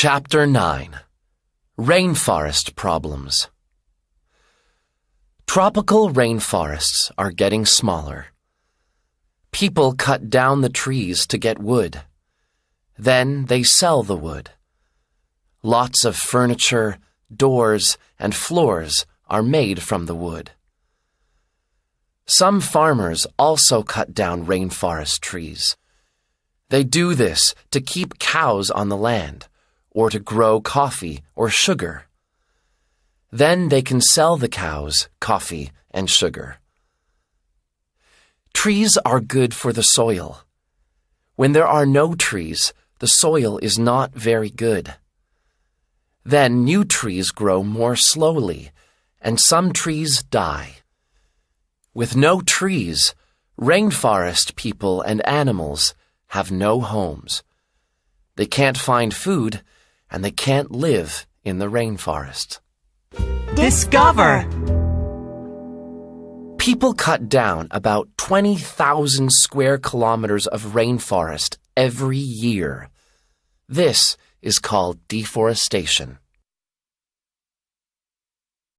Chapter 9. Rainforest Problems. Tropical rainforests are getting smaller. People cut down the trees to get wood. Then they sell the wood. Lots of furniture, doors, and floors are made from the wood. Some farmers also cut down rainforest trees. They do this to keep cows on the land, or to grow coffee or sugar. Then they can sell the cows coffee and sugar. Trees are good for the soil. When there are no trees, the soil is not very good. Then new trees grow more slowly, and some trees die. With no trees, rainforest people and animals have no homes. They can't find food, and they can't live in the rainforest. Discover! People cut down about 20,000 square kilometers of rainforest every year. This is called deforestation.